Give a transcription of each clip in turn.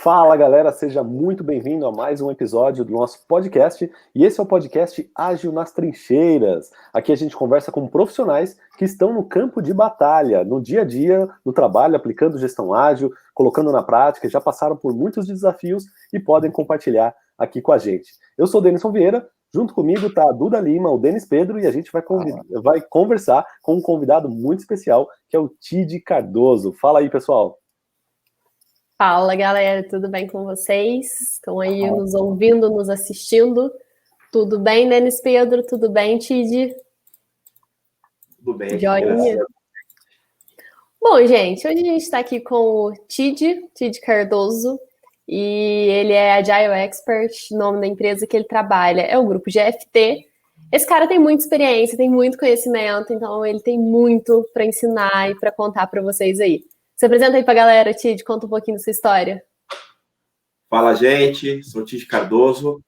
Fala galera, seja muito bem-vindo a mais um episódio do nosso podcast, e esse é o podcast Ágil nas Trincheiras. Aqui a gente conversa com profissionais que estão no campo de batalha, no dia a dia, no trabalho, aplicando gestão ágil, colocando na prática, já passaram por muitos desafios e podem compartilhar aqui com a gente. Eu sou o Denison Vieira, junto comigo está a Duda Lima, o Denis Pedro, e a gente vai conversar com um convidado muito especial, que é o Tid Cardoso. Fala aí, pessoal. Fala, galera, tudo bem com vocês? Estão aí nos ouvindo, nos assistindo? Tudo bem, Denis Pedro? Tudo bem, Tid? Tudo bem. Joinha. Bom, gente, hoje a gente está aqui com o Tid Cardoso, e ele é Agile Expert, o nome da empresa que ele trabalha é o Grupo GFT. Esse cara tem muita experiência, tem muito conhecimento, então ele tem muito para ensinar e para contar para vocês aí. Se apresenta aí pra galera, Tid, conta um pouquinho da sua história. Fala, gente, sou Tid Cardoso,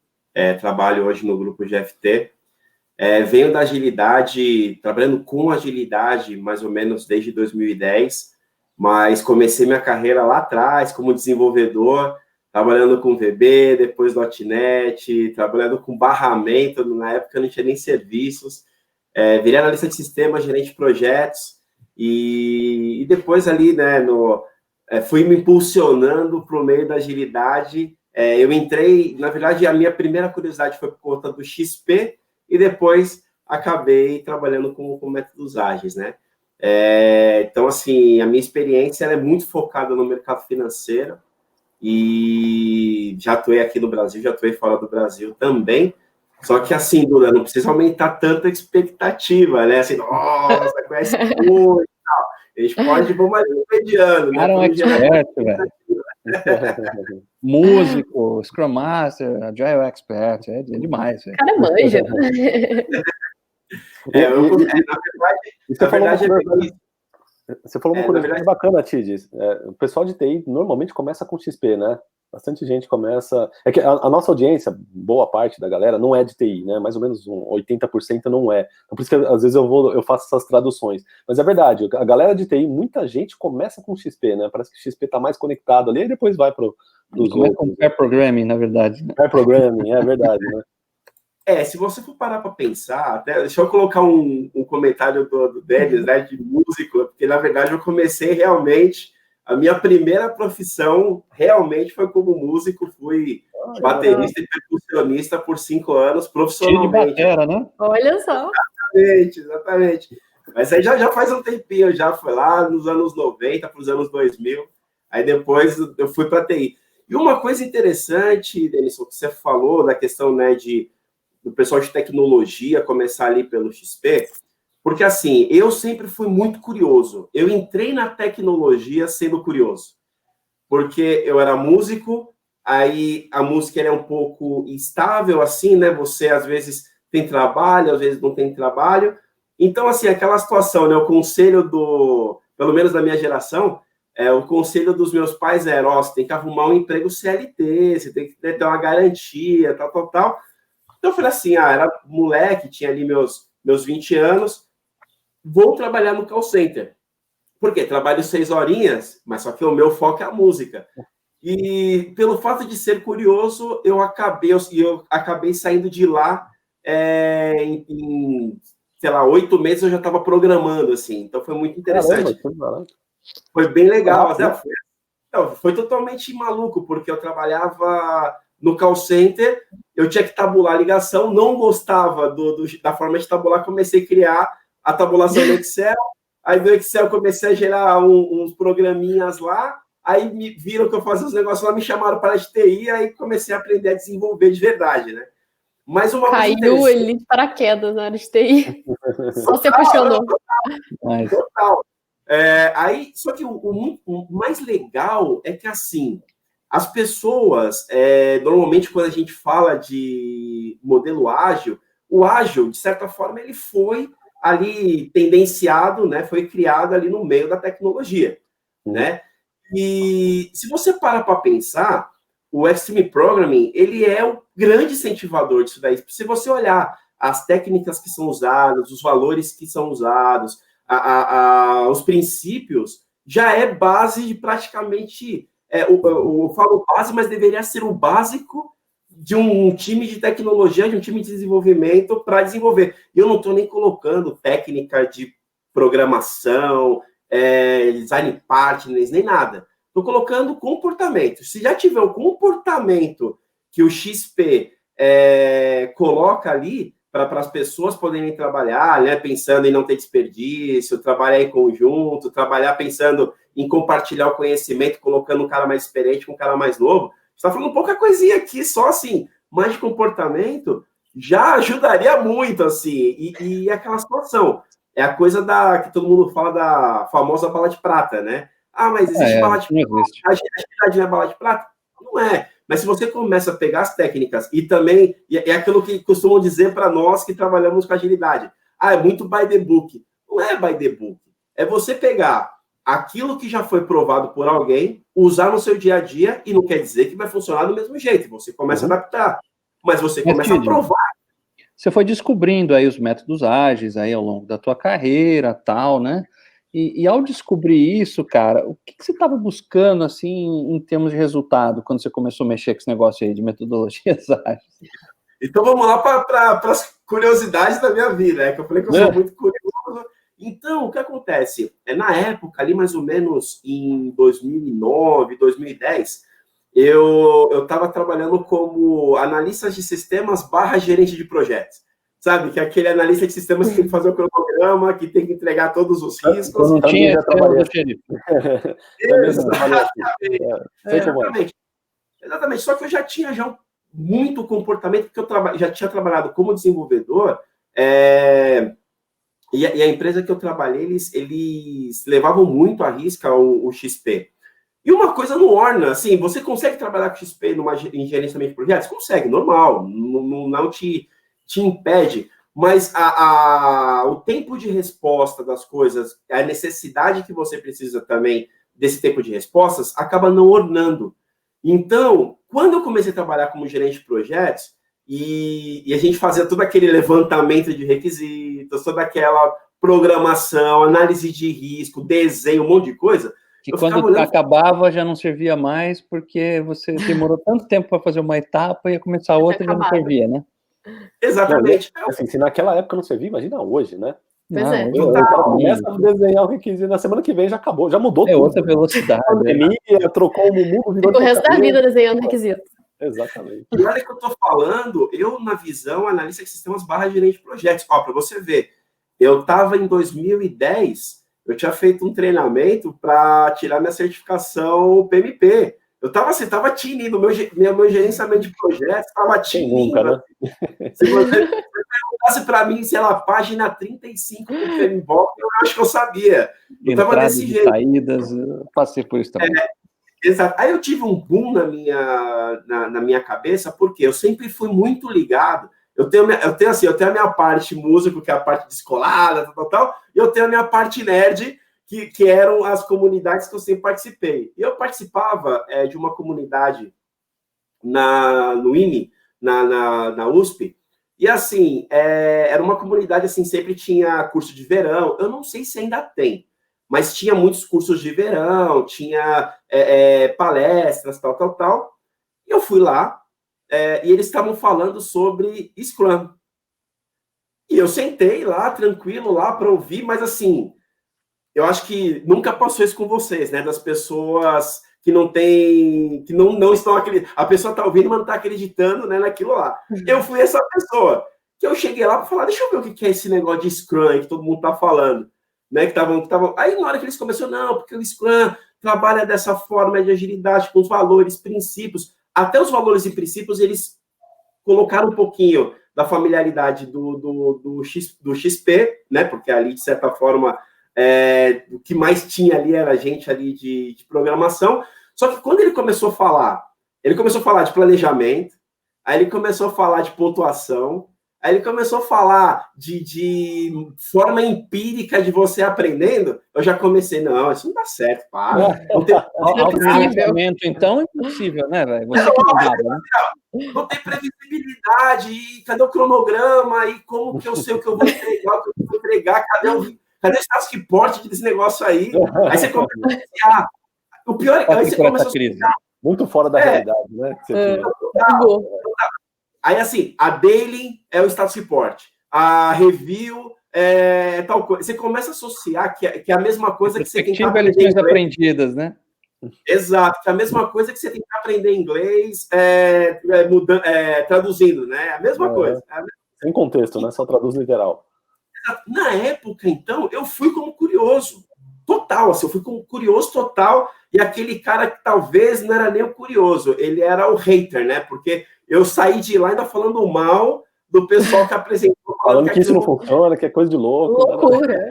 trabalho hoje no Grupo GFT. Venho da agilidade, trabalhando com agilidade mais ou menos desde 2010, mas comecei minha carreira lá atrás como desenvolvedor, trabalhando com VB, depois .NET, trabalhando com barramento, na época não tinha nem serviços, virei analista de sistemas, gerente de projetos, e depois ali, né, fui me impulsionando para o meio da agilidade. Eu entrei, na verdade, a minha primeira curiosidade foi por conta do XP, e depois acabei trabalhando com métodos ágeis, né? Então, assim, a minha experiência ela é muito focada no mercado financeiro, e já atuei aqui no Brasil, já atuei fora do Brasil também. Só que, assim, Duda, não precisa aumentar tanta expectativa, né? Assim, nossa, conhece muito e tal. A gente pode ir mais um mediano, né? Cara, um expert, velho. Músico, Scrum Master, Agile Expert, é demais, velho. Cara manja. Na verdade, você falou uma coisa bacana, Tid. O pessoal de TI normalmente começa com XP, né? Bastante gente começa... É que a nossa audiência, boa parte da galera, não é de TI, né? Mais ou menos 80% não é. Então, por isso que às vezes eu faço essas traduções. Mas é verdade, a galera de TI, muita gente começa com XP, né? Parece que o XP tá mais conectado ali e depois vai para os outros. Com pair programming, na verdade. Né? Pair programming, é verdade, né? Se você for parar para pensar, até, deixa eu colocar um comentário do Denis, né, de músico, porque, na verdade, eu comecei realmente, a minha primeira profissão realmente foi como músico, fui baterista e percussionista por 5 anos, profissionalmente. De batera, né? Olha só. Exatamente. Mas aí já faz um tempinho, já foi lá nos anos 90, para os anos 2000, aí depois eu fui para TI. E uma coisa interessante, Denison, que você falou da questão, né, do pessoal de tecnologia começar ali pelo XP, porque, assim, eu sempre fui muito curioso. Eu entrei na tecnologia sendo curioso, porque eu era músico, aí a música é um pouco instável, assim, né? Você, às vezes, tem trabalho, às vezes não tem trabalho. Então, assim, aquela situação, né? O conselho pelo menos da minha geração, o conselho dos meus pais era, você tem que arrumar um emprego CLT, você tem que ter uma garantia, tal. Então, eu falei assim, era moleque, tinha ali meus 20 anos, vou trabalhar no call center. Por quê? Trabalho 6 horinhas, mas só que o meu foco é a música. E pelo fato de ser curioso, eu acabei saindo de lá em, sei lá, 8 meses eu já estava programando, assim. Então, foi muito interessante. Foi bem legal. Foi totalmente maluco, porque eu trabalhava no call center, eu tinha que tabular a ligação, não gostava da forma de tabular, comecei a criar a tabulação no Excel, aí do Excel comecei a gerar uns programinhas lá, aí me viram que eu fazia os negócios lá, me chamaram para a TI, aí comecei a aprender a desenvolver de verdade, né? Mas uma Caiu ele de paraquedas na área de TI. Só se apaixonou. Total. Só que o mais legal é que, assim, as pessoas, normalmente, quando a gente fala de modelo ágil, o ágil, de certa forma, ele foi ali tendenciado, né? Foi criado ali no meio da tecnologia, né? E se você para pensar, o Extreme Programming, ele é o grande incentivador disso daí. Se você olhar as técnicas que são usadas, os valores que são usados, os princípios, já é base de praticamente eu falo base, mas deveria ser o básico de um time de tecnologia, de um time de desenvolvimento para desenvolver. E eu não estou nem colocando técnica de programação, design partners, nem nada. Estou colocando comportamento. Se já tiver o comportamento que o XP coloca ali para as pessoas poderem trabalhar, né, pensando em não ter desperdício, trabalhar em conjunto, trabalhar pensando em compartilhar o conhecimento, colocando um cara mais experiente com um cara mais novo. Você está falando pouca coisinha aqui, só assim, mais de comportamento, já ajudaria muito, assim, e aquela situação. É a coisa que todo mundo fala da famosa bala de prata, né? Ah, mas existe bala de prata? A agilidade não é bala de prata? Não é. Mas se você começa a pegar as técnicas e também, é aquilo que costumam dizer para nós que trabalhamos com agilidade. Ah, é muito by the book. Não é by the book. É você pegar aquilo que já foi provado por alguém, usar no seu dia a dia, e não quer dizer que vai funcionar do mesmo jeito. Você começa a adaptar, mas você começa a provar. Você foi descobrindo aí os métodos ágeis aí ao longo da tua carreira, tal, né? E ao descobrir isso, cara, o que você estava buscando, assim, em termos de resultado, quando você começou a mexer com esse negócio aí de metodologias ágeis? Então, vamos lá para as curiosidades da minha vida, né? Que eu falei que eu sou muito curioso. Então, o que acontece? Na época, ali mais ou menos em 2009, 2010, eu estava trabalhando como analista de sistemas / gerente de projetos. Sabe, que é aquele analista de sistemas que tem que fazer o cronograma, que tem que entregar todos os riscos. Não tinha Exatamente. Só que eu já tinha muito comportamento, porque eu já tinha trabalhado como desenvolvedor, e a empresa que eu trabalhei, eles levavam muito à risca o XP. E uma coisa não orna, assim, você consegue trabalhar com XP em gerenciamento de projetos? Consegue, normal, não te impede, mas o tempo de resposta das coisas, a necessidade que você precisa também desse tempo de respostas, acaba não ornando. Então, quando eu comecei a trabalhar como gerente de projetos, e a gente fazia todo aquele levantamento de requisitos, toda aquela programação, análise de risco, desenho, um monte de coisa. Que quando acabava já não servia mais, porque você demorou tanto tempo para fazer uma etapa e ia começar outra e já não servia, né? Exatamente. Não, assim, se naquela época não servia, imagina hoje, né? Pois é. O cara começa a desenhar o requisito, na semana que vem já acabou, já mudou tudo. Outra velocidade. Pandemia, trocou o mundo, virou o resto da vida desenhando requisito. Exatamente. E olha que eu estou falando, eu na visão, analista de sistemas / gerente de projetos. Ó, para você ver, eu estava em 2010, eu tinha feito um treinamento para tirar minha certificação PMP. Eu estava tinindo, meu gerenciamento de projetos estava tinindo. Né? Se você perguntasse para mim, sei lá, página 35 do PMBOK, eu acho que eu sabia. Eu estava desse jeito. Saídas, eu passei por isso também. Exato. Aí eu tive um boom na minha cabeça, porque eu sempre fui muito ligado. Eu tenho a minha parte músico, que é a parte descolada, tal, e eu tenho a minha parte nerd, que eram as comunidades que eu sempre participei. E eu participava de uma comunidade no IME, na USP, e assim, era uma comunidade, assim, sempre tinha curso de verão, eu não sei se ainda tem, mas tinha muitos cursos de verão, tinha palestras, tal, e eu fui lá, e eles estavam falando sobre Scrum. E eu sentei lá, tranquilo, lá para ouvir, mas assim, eu acho que nunca passou isso com vocês, né? Das pessoas que não estão acreditando. A pessoa está ouvindo, mas não está acreditando, né, naquilo lá. Eu fui essa pessoa, que eu cheguei lá para falar, deixa eu ver o que é esse negócio de Scrum aí que todo mundo está falando. Né, que tavam... Aí, na hora que eles começaram, não, porque o Scrum trabalha dessa forma de agilidade, com os valores, princípios. Até os valores e princípios, eles colocaram um pouquinho da familiaridade do XP, né? Porque ali, de certa forma, o que mais tinha ali era a gente ali de programação. Só que quando ele começou a falar de planejamento, aí ele começou a falar de pontuação, aí ele começou a falar de forma empírica de você aprendendo, eu já comecei, não, isso não dá certo, para. Não tem então é impossível, né, velho? Você que não dá, né? Não tem previsibilidade, e cadê o cronograma, e como que eu sei o que eu vou entregar, o que eu vou entregar, cadê o task report desse negócio aí? Aí você começa a O pior é que aí você começa a crise. Muito fora da realidade, né? Aí, assim, a daily é o status report, a review é tal coisa. Você começa a associar que é a mesma coisa que você tentar aprender lições aprendidas, né? Exato, que é a mesma coisa que você tentar aprender inglês traduzindo, né? A mesma coisa. Sem contexto, né? Só traduz literal. Na época, então, eu fui como curioso. Total, assim, eu fui como curioso total, e aquele cara que talvez não era nem o curioso, ele era o hater, né? Porque eu saí de lá ainda falando mal do pessoal que apresentou. Falando que isso não funciona, que é coisa de louco. Loucura. Né?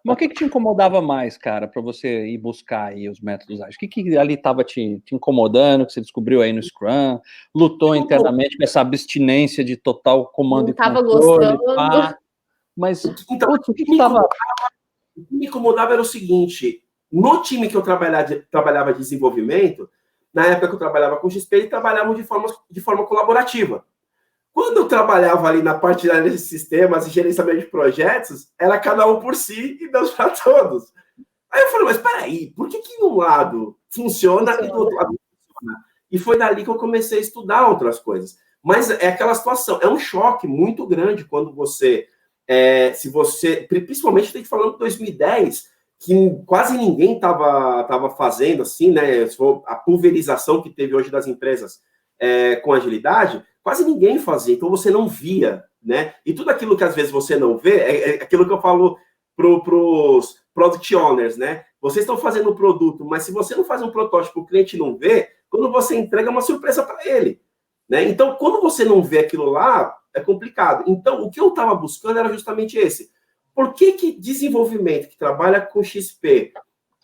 Mas o que te incomodava mais, cara, para você ir buscar aí os métodos ágeis? O que ali estava te incomodando, que você descobriu aí no Scrum? Lutou internamente com essa abstinência de total comando Não e tava controle? gostando. Mas então, o que estava... O que me incomodava era o seguinte, no time que eu trabalhava de desenvolvimento, na época que eu trabalhava com XP, eles trabalhavam de forma colaborativa. Quando eu trabalhava ali na parte de análise de sistemas e gerenciamento de projetos, era cada um por si e Deus para todos. Aí eu falei, mas peraí, por que de um lado funciona e do outro lado não funciona? E foi dali que eu comecei a estudar outras coisas. Mas é aquela situação, é um choque muito grande quando você... principalmente tem que falando de 2010, que quase ninguém estava fazendo assim, né? A pulverização que teve hoje das empresas com agilidade, quase ninguém fazia, então você não via, né? E tudo aquilo que às vezes você não vê, é aquilo que eu falo para os product owners, né? Vocês estão fazendo um produto, mas se você não faz um protótipo, o cliente não vê, quando você entrega é uma surpresa para ele, né? Então, quando você não vê aquilo lá, é complicado. Então, o que eu estava buscando era justamente esse. Por que desenvolvimento que trabalha com XP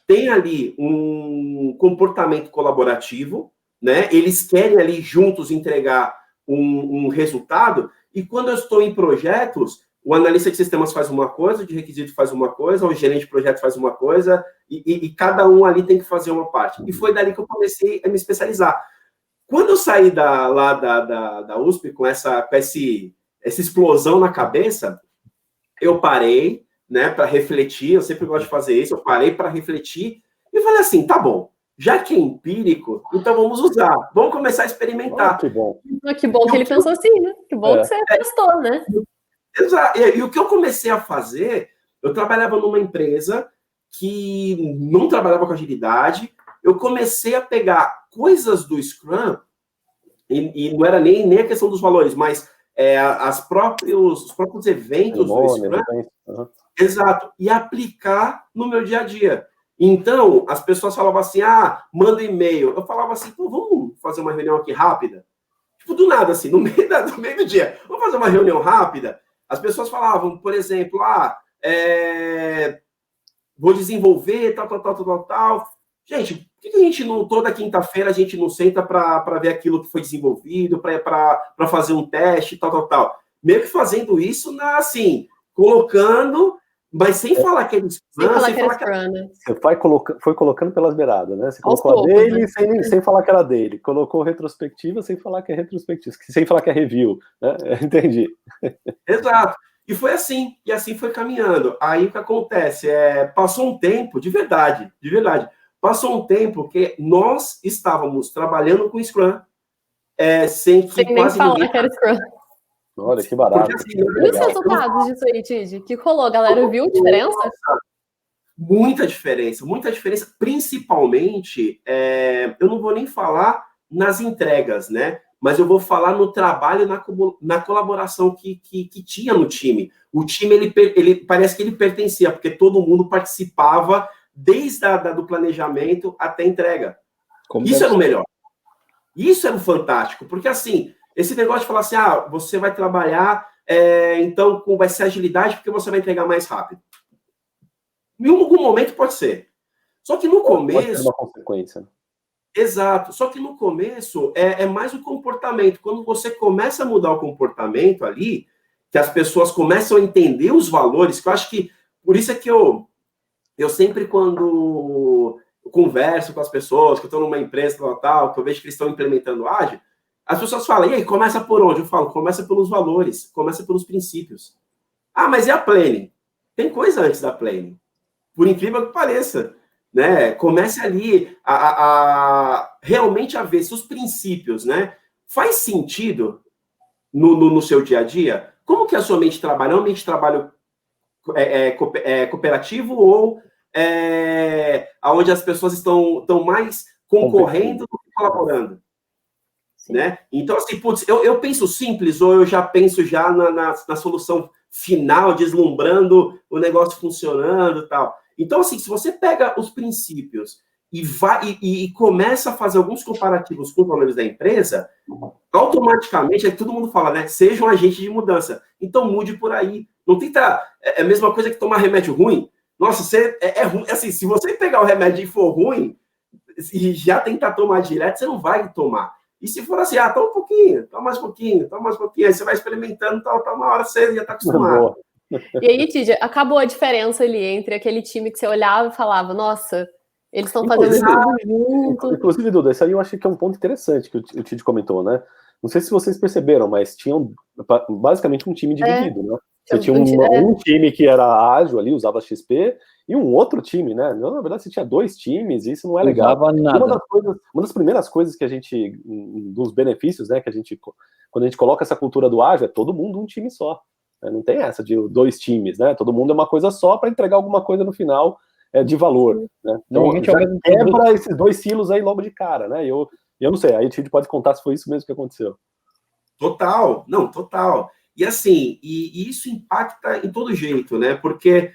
tem ali um comportamento colaborativo, né? Eles querem ali juntos entregar um resultado, e quando eu estou em projetos, o analista de sistemas faz uma coisa, o de requisito faz uma coisa, o gerente de projeto faz uma coisa, e cada um ali tem que fazer uma parte. E foi dali que eu comecei a me especializar. Quando eu saí lá da USP com essa explosão na cabeça, eu parei, né, para refletir, eu sempre gosto de fazer isso, eu parei para refletir e falei assim, tá bom, já que é empírico, então vamos usar, vamos começar a experimentar. Que bom. Que bom que ele pensou assim, né? Que bom que você testou, né? Exato. E o que eu comecei a fazer, eu trabalhava numa empresa que não trabalhava com agilidade, eu comecei a pegar coisas do Scrum, e não era nem a questão dos valores, mas os próprios eventos do Scrum, exato, e aplicar no meu dia a dia. Então, as pessoas falavam assim, manda e-mail. Eu falava assim, pô, vamos fazer uma reunião aqui rápida? Tipo, do nada, assim, no meio do dia. Vamos fazer uma reunião rápida? As pessoas falavam, por exemplo, vou desenvolver, tal. Gente, por que a gente não, toda quinta-feira, a gente não senta para ver aquilo que foi desenvolvido, para fazer um teste, tal. Meio que fazendo isso, assim, colocando, mas sem falar que é Scrum, sem falar que era Scrum, né? Você foi colocando pelas beiradas, né? Você colocou a dele sem falar que era dele. Colocou retrospectiva sem falar que é retrospectiva, sem falar que é review, né? Entendi. Exato. E foi assim, e assim foi caminhando. Aí o que acontece? Passou um tempo, de verdade, passou um tempo que nós estávamos trabalhando com Scrum, sem quase falar ninguém... que era Scrum. Olha, que barato. Porque, assim, e os resultados disso aí, Tid? Que rolou? A galera viu a diferença? Muita diferença, principalmente, eu não vou nem falar nas entregas, né? Mas eu vou falar no trabalho, na colaboração que tinha no time. O time, ele parece que ele pertencia, porque todo mundo participava desde do planejamento até a entrega. Isso era o melhor. Isso era o fantástico, porque assim, esse negócio de falar assim, você vai trabalhar, então vai ser agilidade porque você vai entregar mais rápido. Em algum momento pode ser. Só que no começo... Pode ser uma consequência. Exato. Só que no começo é mais o comportamento. Quando você começa a mudar o comportamento ali, que as pessoas começam a entender os valores, que eu acho que... Por isso é que eu sempre, quando eu converso com as pessoas, que eu estou numa empresa tal, que eu vejo que eles estão implementando ágil, as pessoas falam, e aí, começa por onde? Eu falo, começa pelos valores, começa pelos princípios. Mas e a planning? Tem coisa antes da planning. Por incrível que pareça. né? Comece ali a realmente a ver se os princípios, né, faz sentido no seu dia a dia. Como que a sua mente trabalha? É uma mente de trabalho cooperativo ou onde as pessoas estão mais concorrendo do que colaborando? Né? Então, assim, putz, eu penso simples ou eu já penso já na solução final, deslumbrando o negócio funcionando e tal. Então, assim, se você pega os princípios e vai e começa a fazer alguns comparativos com os valores da empresa, automaticamente, todo mundo fala, né? Seja um agente de mudança. Então, mude por aí. Não tenta... É a mesma coisa que tomar remédio ruim. Nossa, ruim. Assim, se você pegar o remédio e for ruim, e já tentar tomar direto, você não vai tomar. E se for assim, toma um pouquinho, toma mais um pouquinho, aí você vai experimentando, tá uma hora você já tá acostumado. E aí, Tid, acabou a diferença ali entre aquele time que você olhava e falava, nossa, eles estão fazendo tudo junto. Inclusive, Duda, isso aí eu achei que é um ponto interessante que o Tid comentou, né? Não sei se vocês perceberam, mas tinham basicamente um time dividido, né? Você tinha um time que era ágil ali, usava XP, e um outro time, né? Na verdade, você tinha 2 times, e isso não é legal. Uma das primeiras coisas que a gente, dos benefícios, né, que a gente, quando a gente coloca essa cultura do ágil, é todo mundo um time só. Né? Não tem essa de 2 times, né? Todo mundo é uma coisa só para entregar alguma coisa no final de valor. Né? Então, já quebra esses 2 silos aí logo de cara, né? Eu não sei, aí a gente pode contar se foi isso mesmo que aconteceu. Total. E assim, e isso impacta em todo jeito, né? Porque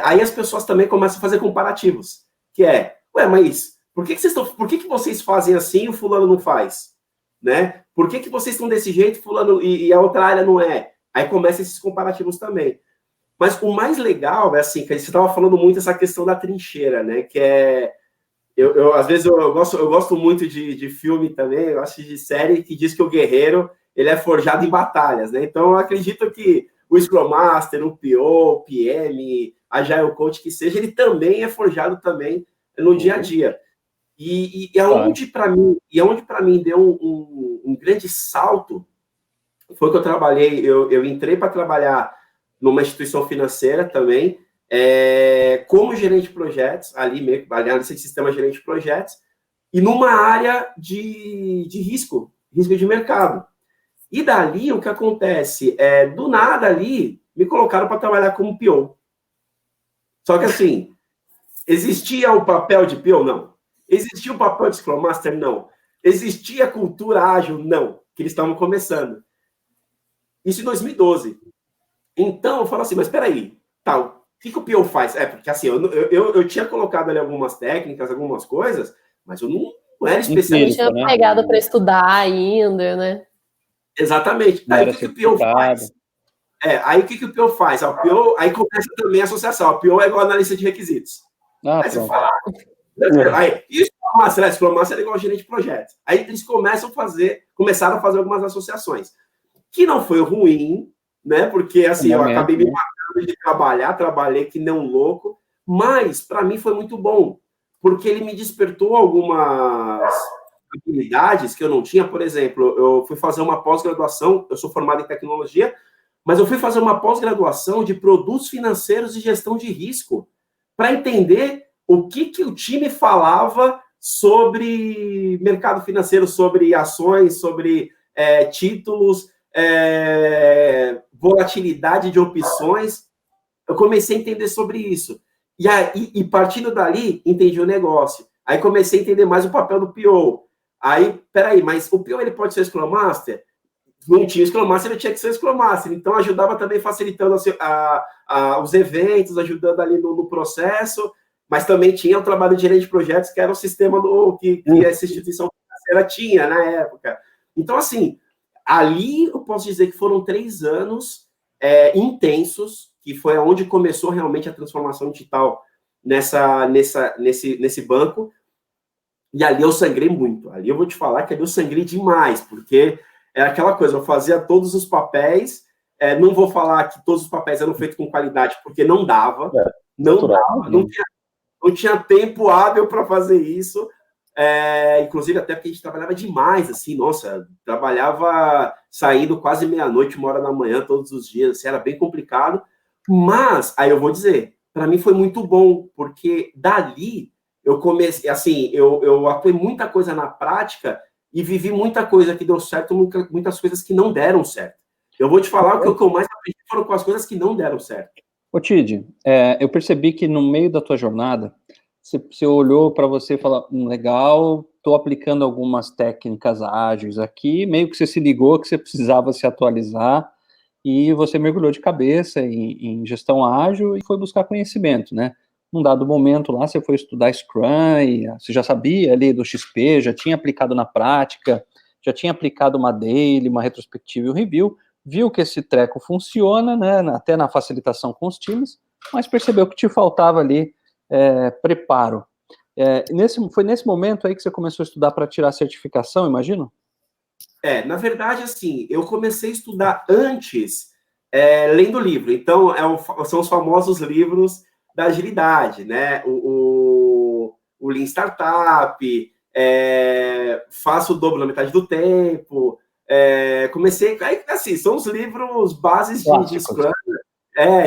aí as pessoas também começam a fazer comparativos. Que mas por que vocês fazem assim e o fulano não faz? Né? Por que vocês estão desse jeito, fulano, e a outra área não é? Aí começam esses comparativos também. Mas o mais legal é assim, que você estava falando muito essa questão da trincheira, né? Que às vezes eu gosto muito de filme também, eu gosto de série que diz que o guerreiro ele é forjado em batalhas, né? Então eu acredito que o Scrum Master, o PO, o PM, Agile Coach que seja, ele também é forjado também no dia a dia. E aonde para mim deu um grande salto foi que eu trabalhei, eu entrei para trabalhar numa instituição financeira também, como gerente de projetos, ali mesmo, nesse sistema gerente de projetos, e numa área de risco de mercado. E dali, o que acontece? Do nada ali, me colocaram para trabalhar como PO. Só que assim, existia o papel de PO? Não. Existia o papel de Scrum Master? Não. Existia a cultura ágil? Não. Que eles estavam começando. Isso em 2012. Então, eu falo assim, mas espera aí, o que o PO faz? Porque assim, eu tinha colocado ali algumas técnicas, algumas coisas, mas eu não era especialista. Não tinha pegado para estudar ainda, né? Exatamente. Aí o que o PO faz? Aí o que o PO faz? O PO, aí começa também a associação. O PO é igual analista de requisitos. Aí você fala... Aí, isso Scrum Master é igual gerente de projetos. Aí eles começaram a fazer algumas associações. Que não foi ruim, né? Porque assim, eu acabei me matando de trabalhei que nem um louco, mas para mim foi muito bom, porque ele me despertou algumas habilidades que eu não tinha. Por exemplo, eu fui fazer uma pós-graduação, eu sou formado em tecnologia, mas eu fui fazer uma pós-graduação de produtos financeiros e gestão de risco, para entender o que o time falava sobre mercado financeiro, sobre ações, sobre títulos, volatilidade de opções. Eu comecei a entender sobre isso. E partindo dali, entendi o negócio. Aí comecei a entender mais o papel do PO. Aí, peraí, mas o PO ele pode ser Scrum Master? Não tinha Scrum Master, ele tinha que ser Scrum Master. Então, ajudava também facilitando os eventos, ajudando ali no processo, mas também tinha o trabalho de gerente de projetos, que era o sistema que essa instituição financeira tinha na época. Então, assim, ali eu posso dizer que foram 3 anos intensos, que foi onde começou realmente a transformação digital nesse banco. E ali eu sangrei muito. Ali eu vou te falar que ali eu sangrei demais, porque é aquela coisa, eu fazia todos os papéis, não vou falar que todos os papéis eram feitos com qualidade, porque não dava, não tinha tempo hábil para fazer isso, inclusive até porque a gente trabalhava demais, assim, nossa, trabalhava saindo quase meia-noite, 1h da manhã, todos os dias, assim, era bem complicado, mas, aí eu vou dizer, para mim foi muito bom, porque dali eu comecei, assim, eu atuei muita coisa na prática e vivi muita coisa que deu certo, muitas coisas que não deram certo. Eu vou te falar que o que eu mais aprendi foram com as coisas que não deram certo. Ô, Tid, eu percebi que no meio da tua jornada, você olhou para você e falou, legal, estou aplicando algumas técnicas ágeis aqui, meio que você se ligou que você precisava se atualizar e você mergulhou de cabeça em gestão ágil e foi buscar conhecimento, né? Num dado momento lá, você foi estudar Scrum, e você já sabia ali do XP, já tinha aplicado na prática, já tinha aplicado uma daily, uma retrospectiva e um review, viu que esse treco funciona, né, até na facilitação com os times, mas percebeu que te faltava ali preparo. Foi nesse momento aí que você começou a estudar para tirar a certificação, imagino? Na verdade, assim, eu comecei a estudar antes, lendo livro. Então, são os famosos livros da agilidade, né? O Lean Startup, faço o dobro na metade do tempo. Comecei, assim, são os livros bases de Scrum,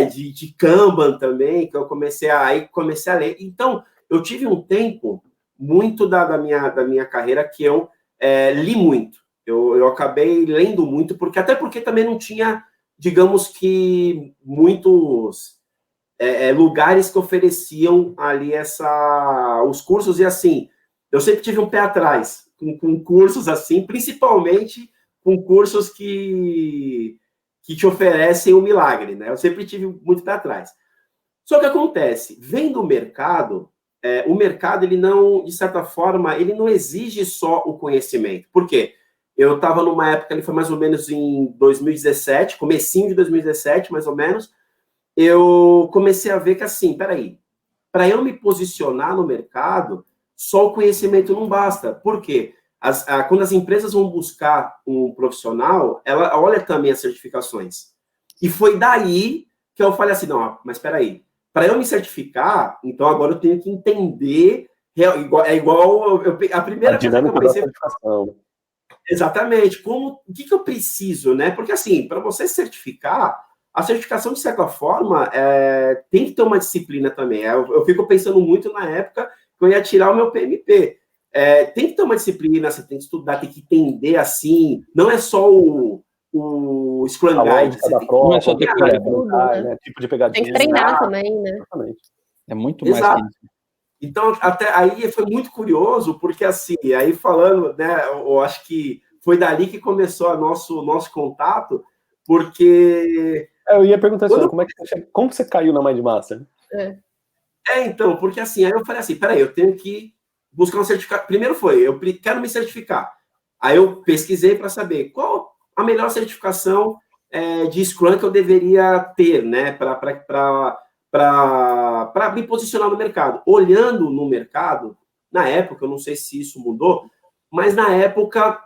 de Kanban também, que eu comecei a ler. Então, eu tive um tempo muito da minha carreira que eu li muito. Eu acabei lendo muito, até porque também não tinha, digamos que, muitos lugares que ofereciam ali os cursos, e assim, eu sempre tive um pé atrás com cursos assim, principalmente com cursos que te oferecem um milagre, né? Eu sempre tive muito pé atrás. Só que acontece, vendo o mercado, ele não, de certa forma, ele não exige só o conhecimento. Por quê? Eu estava numa época, ele foi mais ou menos em 2017, comecinho de 2017, mais ou menos, eu comecei a ver que, assim, peraí, para eu me posicionar no mercado, só o conhecimento não basta. Por quê? Quando as empresas vão buscar um profissional, ela olha também as certificações. E foi daí que eu falei assim, não, mas peraí, para eu me certificar, então agora eu tenho que entender, a primeira coisa que eu pensei... Exatamente, o que eu preciso, né? Porque, assim, para você certificar, a certificação, de certa forma, tem que ter uma disciplina também. Eu fico pensando muito na época que eu ia tirar o meu PMP. Tem que ter uma disciplina, você tem que estudar, tem que entender, assim, não é só o Scrum Guide. Não é só ter né? Tipo de pegadinha. Tem que treinar também, né? Exatamente. É muito mais que isso. Então, até aí foi muito curioso, porque, assim, aí falando, né, eu acho que foi dali que começou o nosso contato, porque... eu ia perguntar assim, como você caiu na Mindmaster? Então, porque assim, aí eu falei assim, peraí, eu tenho que buscar um certificado. Primeiro eu quero me certificar. Aí eu pesquisei para saber qual a melhor certificação de Scrum que eu deveria ter, né, para me posicionar no mercado. Olhando no mercado, na época, eu não sei se isso mudou, mas na época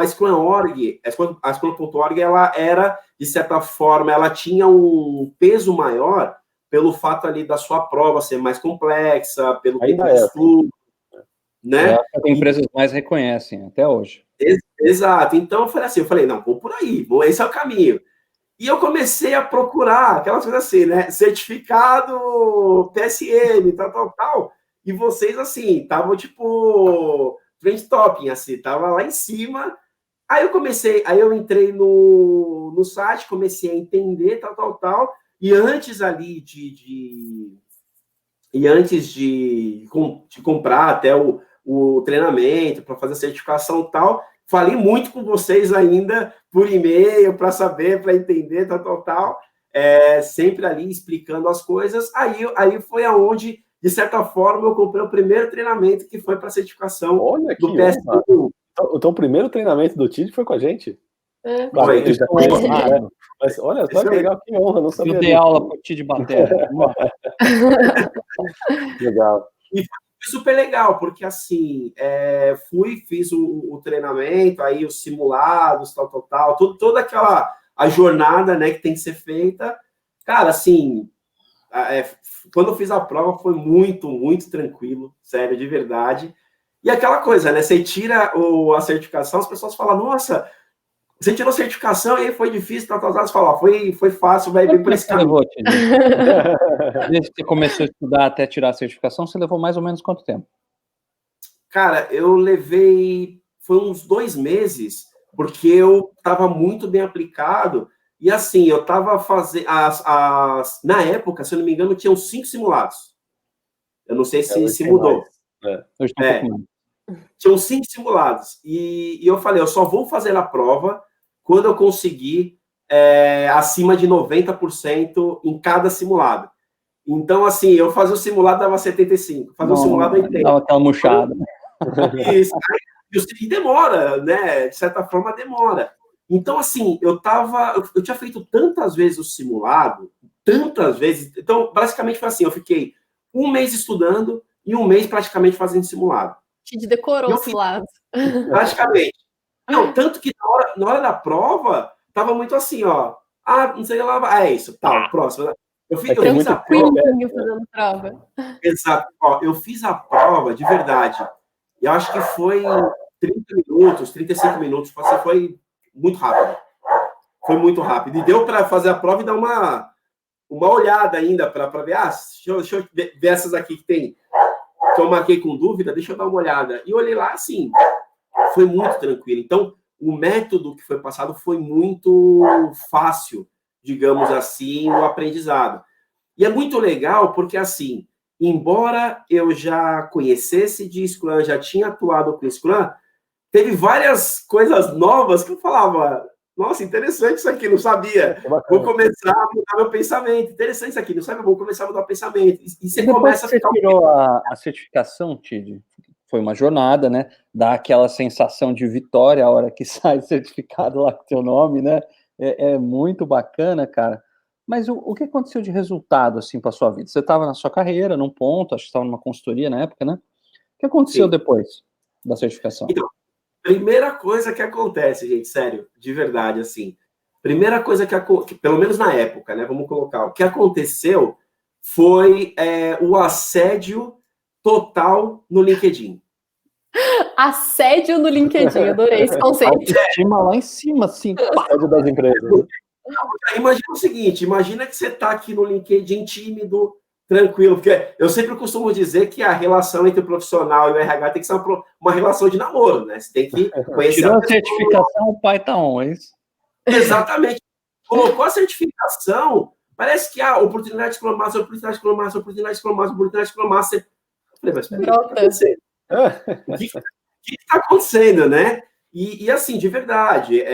a Scrum.org, a Scrum.org, ela era, de certa forma, ela tinha um peso maior pelo fato ali da sua prova ser mais complexa, pelo tempo de estudo, né? As empresas mais reconhecem, até hoje. Exato. Então, eu falei, não, vou por aí, esse é o caminho. E eu comecei a procurar aquelas coisas assim, né? Certificado PSM, tal. E vocês, assim, estavam, tipo, trend topping, assim, tava lá em cima. Aí eu entrei no site, comecei a entender, tal. E antes ali de comprar até o treinamento para fazer a certificação e tal, falei muito com vocês ainda por e-mail para saber, para entender, tal. Sempre ali explicando as coisas. Aí foi aonde, de certa forma, eu comprei o primeiro treinamento que foi para a certificação do PS1. Então, o primeiro treinamento do Tid foi com a gente? Claro, mas olha só que legal, que honra, não sabia. Eu dei aula para o Tid Batera. Legal. E foi super legal, porque assim, fiz o treinamento, aí os simulados, tal, toda a jornada, né, que tem que ser feita. Cara, assim, quando eu fiz a prova foi muito, muito tranquilo, sério, de verdade. E aquela coisa, né, você tira a certificação, as pessoas falam, nossa, Você tirou certificação e aí foi difícil, você falou, ó, foi fácil, vai vir por esse caminho. Desde que você começou a estudar até tirar a certificação, você levou mais ou menos quanto tempo? Cara, eu levei, foi uns 2 meses, porque eu estava muito bem aplicado, e assim, eu estava fazendo, na época, se eu não me engano, tinham 5 simulados. Eu não sei se mudou. Hoje tem um pouco mais. Tinham 5 simulados, e eu falei, eu só vou fazer a prova quando eu conseguir acima de 90% em cada simulado. Então, assim, eu fazia o simulado, dava 75, fazia o simulado 80. Dava aquela murchada. Isso, e demora, né? De certa forma, demora. Então, assim, eu tinha feito tantas vezes o simulado, tantas vezes. Então, basicamente foi assim: eu fiquei 1 mês estudando e 1 mês praticamente fazendo simulado. Te decorou os lados. Praticamente. Não, tanto que na hora da prova, tava muito assim, ó. Não sei lá, é isso, tal, próximo. Eu fiz a prova. Fazendo prova. Exato. Ó, eu fiz a prova de verdade. Eu acho que foi 30 minutos, 35 minutos. Foi muito rápido. Foi muito rápido. E deu para fazer a prova e dar uma olhada ainda para ver. Deixa eu ver essas aqui que eu marquei com dúvida, deixa eu dar uma olhada. E olhei lá, assim, foi muito tranquilo. Então, o método que foi passado foi muito fácil, digamos assim, o aprendizado. E é muito legal porque, assim, embora eu já conhecesse de Scrum, já tinha atuado com Scrum, teve várias coisas novas que eu falava, nossa, interessante isso aqui, não sabia. Vou começar a mudar meu pensamento. Interessante isso aqui, não sabe? Vou começar a mudar o pensamento. E você começa a ficar... Você tirou a certificação, Tid? Foi uma jornada, né? Dá aquela sensação de vitória a hora que sai certificado lá com o teu nome, né? É muito bacana, cara. Mas o que aconteceu de resultado, assim, para sua vida? Você estava na sua carreira, num ponto, acho que estava numa consultoria na época, né? O que aconteceu depois da certificação? Então, primeira coisa que acontece, gente, sério, de verdade, assim. Primeira coisa que pelo menos na época, né? Vamos colocar. O que aconteceu foi o assédio total no LinkedIn. Assédio no LinkedIn, adorei esse conceito. Autoestima lá em cima, assim. Assédio das empresas. Imagina o seguinte, imagina que você está aqui no LinkedIn tímido, tranquilo, porque eu sempre costumo dizer que a relação entre o profissional e o RH tem que ser uma relação de namoro, né? Você tem que conhecer Tirou a certificação, o pai tá on, é isso? Exatamente. Colocou a certificação, parece que a oportunidade de Scrum Master, oportunidade de Scrum Master, oportunidade de Scrum Master, oportunidade de Scrum Master. Eu falei, mas o que está acontecendo, né? E assim, de verdade,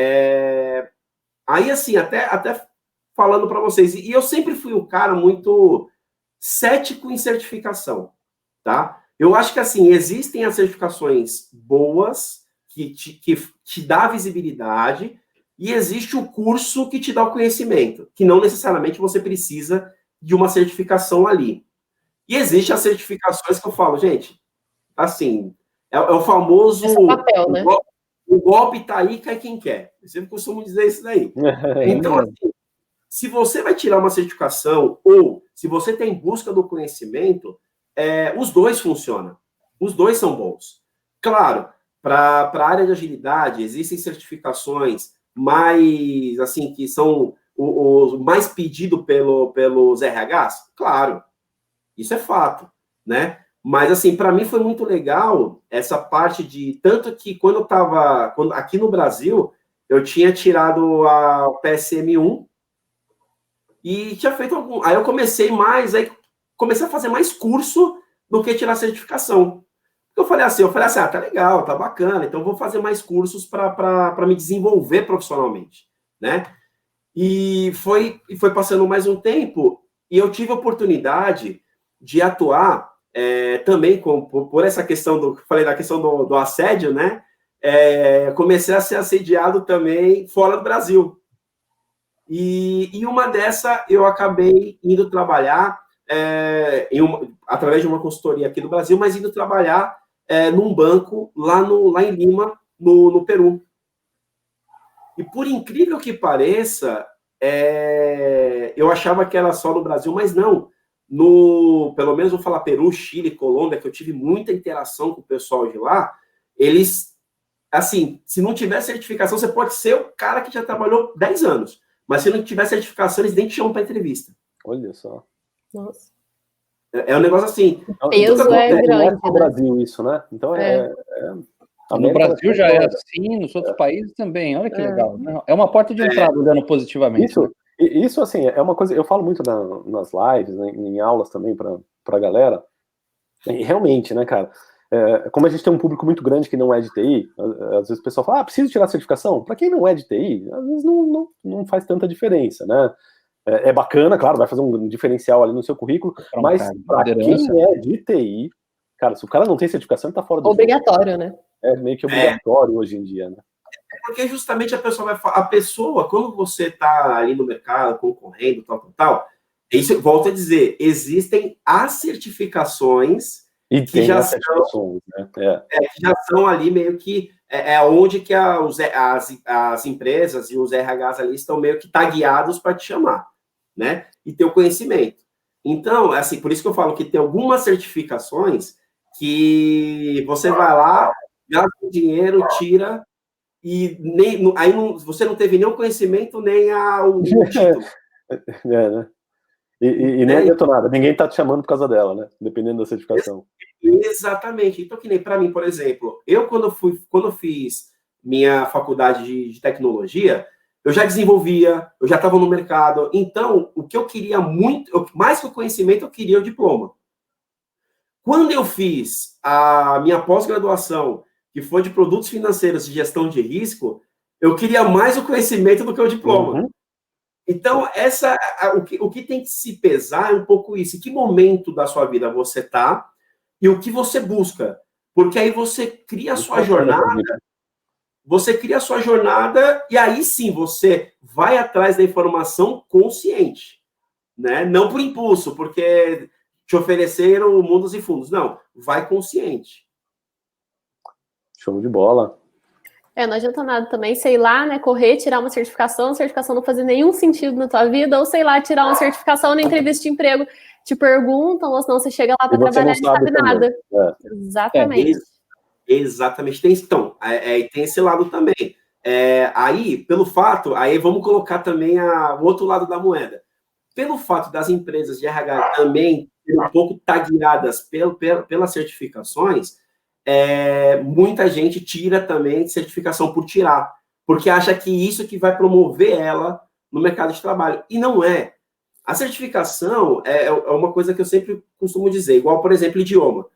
aí assim, até falando para vocês, e eu sempre fui um cara muito cético em certificação, tá? Eu acho que assim, existem as certificações boas, que te dá visibilidade, e existe o curso que te dá o conhecimento, que não necessariamente você precisa de uma certificação ali. E existem as certificações que eu falo, gente, assim, é o famoso... Esse papel, né? O golpe tá aí, cai quem quer. Eu sempre costumo dizer isso daí. Então, assim, se você vai tirar uma certificação ou se você está em busca do conhecimento, os dois funcionam. Os dois são bons. Claro, para a área de agilidade, existem certificações mais, assim, que são o mais pedido pelos RHs? Claro, isso é fato, né? Mas, assim, para mim foi muito legal essa parte de... Tanto que quando eu estava... Aqui no Brasil, eu tinha tirado o PSM1 e tinha feito algum... Aí eu comecei a fazer mais curso do que tirar certificação. Eu falei assim, tá legal, tá bacana, então vou fazer mais cursos para me desenvolver profissionalmente, né? E foi passando mais um tempo e eu tive a oportunidade de atuar também por essa questão falei da questão do assédio, né? Comecei a ser assediado também fora do Brasil. E uma dessa eu acabei indo trabalhar através de uma consultoria aqui do Brasil, mas indo trabalhar num banco lá em Lima, no Peru. E por incrível que pareça, eu achava que era só no Brasil, mas não. Pelo menos vou falar Peru, Chile, Colômbia, que eu tive muita interação com o pessoal de lá, eles assim, se não tiver certificação, você pode ser o cara que já trabalhou 10 anos. Mas se não tiver certificação, eles nem te chamam para entrevista. Olha só. Nossa. É um negócio assim. O peso é grande, não é no né? Brasil isso, né? Então No Brasil já é assim, nos outros países também. Olha que legal. Né? É uma porta de entrada olhando positivamente. Isso, né? Isso, assim, é uma coisa. Eu falo muito nas lives, né, em aulas também para a galera. E realmente, né, cara? Como a gente tem um público muito grande que não é de TI, às vezes o pessoal fala, preciso tirar a certificação. Para quem não é de TI, às vezes não faz tanta diferença, né? É bacana, claro, vai fazer um diferencial ali no seu currículo, mas para quem é de TI, cara, se o cara não tem certificação, ele tá fora do obrigatório, jogo. Né? É meio que obrigatório hoje em dia, né? Porque justamente a pessoa, quando você tá ali no mercado, concorrendo, tal, isso, volto a dizer, existem as certificações que já são, né? Que já são ali meio que onde que as empresas e os RHs ali estão meio que tagueados para te chamar, né? E ter o conhecimento. Então, assim, por isso que eu falo que tem algumas certificações que você vai lá, gasta o dinheiro, tira, e aí você não teve nem o conhecimento, nem o título. Né? E nem adiantou nada, ninguém tá te chamando por causa dela, né? Dependendo da certificação. Exatamente. Então, que nem para mim, por exemplo, eu quando eu fiz minha faculdade de tecnologia, eu já desenvolvia, eu já estava no mercado. Então, o que eu queria muito, mais que o conhecimento, eu queria o diploma. Quando eu fiz a minha pós-graduação, que foi de produtos financeiros e gestão de risco, eu queria mais o conhecimento do que o diploma. Uhum. Então, o que tem que se pesar é um pouco isso. Em que momento da sua vida você está e o que você busca. Porque aí você cria a sua jornada, e aí sim você vai atrás da informação consciente, né? Não por impulso, porque te ofereceram mundos e fundos. Não, vai consciente. Show de bola. Não adianta nada também, sei lá, né, correr, tirar uma certificação, a certificação não fazer nenhum sentido na tua vida, ou sei lá, tirar uma certificação na entrevista de emprego, te perguntam, ou senão você chega lá para trabalhar e não sabe nada. Exatamente. Exatamente. Então, tem esse lado também. Aí, pelo fato, aí vamos colocar também o outro lado da moeda. Pelo fato das empresas de RH também serem um pouco tagueadas pelas certificações, muita gente tira também certificação por tirar, porque acha que isso que vai promover ela no mercado de trabalho. E não é. A certificação é uma coisa que eu sempre costumo dizer, igual, por exemplo, idioma.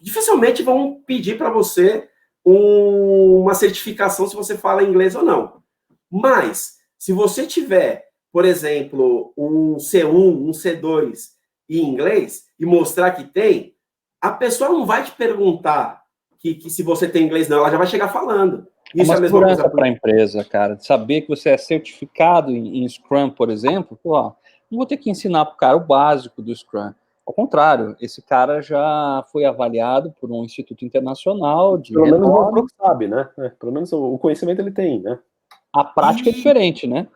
Dificilmente vão pedir para você uma certificação se você fala inglês ou não. Mas, se você tiver, por exemplo, um C1, um C2 em inglês e mostrar que tem, a pessoa não vai te perguntar que se você tem inglês, não. Ela já vai chegar falando. Isso é uma segurança para a empresa, cara. Saber que você é certificado em Scrum, por exemplo, não vou ter que ensinar para o cara o básico do Scrum. Ao contrário, esse cara já foi avaliado por um instituto internacional. Pelo menos o Pro sabe, né? Pelo menos o conhecimento ele tem, né? A prática é diferente, né?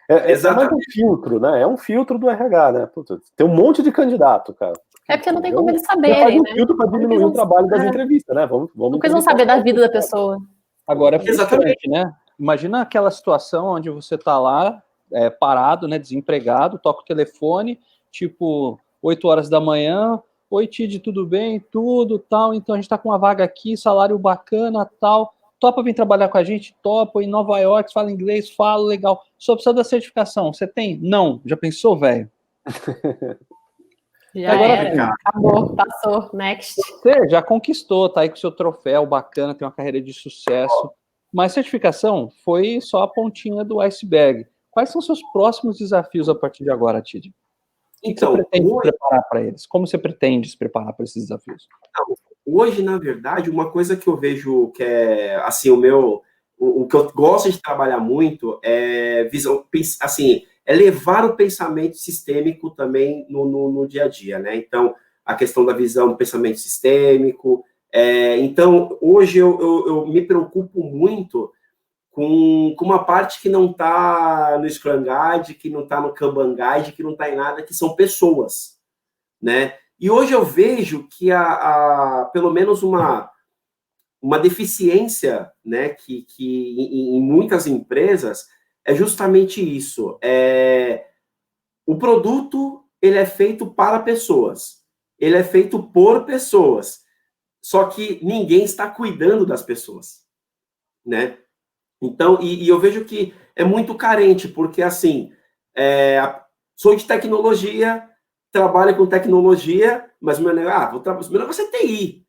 É mais um filtro, né? É um filtro do RH, né? Puta, tem um monte de candidato, cara. Porque não tem como eles saberem, né? Filtro para diminuir o trabalho das entrevistas, né? Vamos porque eles vão saber da vida da pessoa. Agora é frustrante, né? Imagina aquela situação onde você tá lá, parado, né? Desempregado, toca o telefone, tipo 8 horas da manhã. Oi, Tid, tudo bem? Tudo, tal. Então a gente tá com uma vaga aqui, salário bacana, tal. Topa vir trabalhar com a gente? Topa. Em Nova York, fala inglês, fala, legal. Só precisa da certificação. Você tem? Não. Já pensou, velho? Agora, acabou, passou, next. Você já conquistou, tá aí com o seu troféu, bacana, tem uma carreira de sucesso. Mas certificação foi só a pontinha do iceberg. Quais são os seus próximos desafios a partir de agora, Tid? Então, você pretende se preparar para eles? Como você pretende se preparar para esses desafios? Hoje, na verdade, uma coisa que eu vejo que é, assim, o que eu gosto de trabalhar muito é visão, assim, é levar o pensamento sistêmico também no dia a dia, né? Então, a questão da visão do pensamento sistêmico. Então, hoje eu me preocupo muito com uma parte que não está no Scrum Guide, que não está no Kanban Guide, que não está em nada, que são pessoas, né? E hoje eu vejo que pelo menos uma uma deficiência, né, que em muitas empresas é justamente isso. O produto, ele é feito para pessoas. Ele é feito por pessoas. Só que ninguém está cuidando das pessoas, né? Então, e eu vejo que é muito carente, porque, assim, sou de tecnologia, trabalho com tecnologia, mas meu negócio, meu negócio é TI.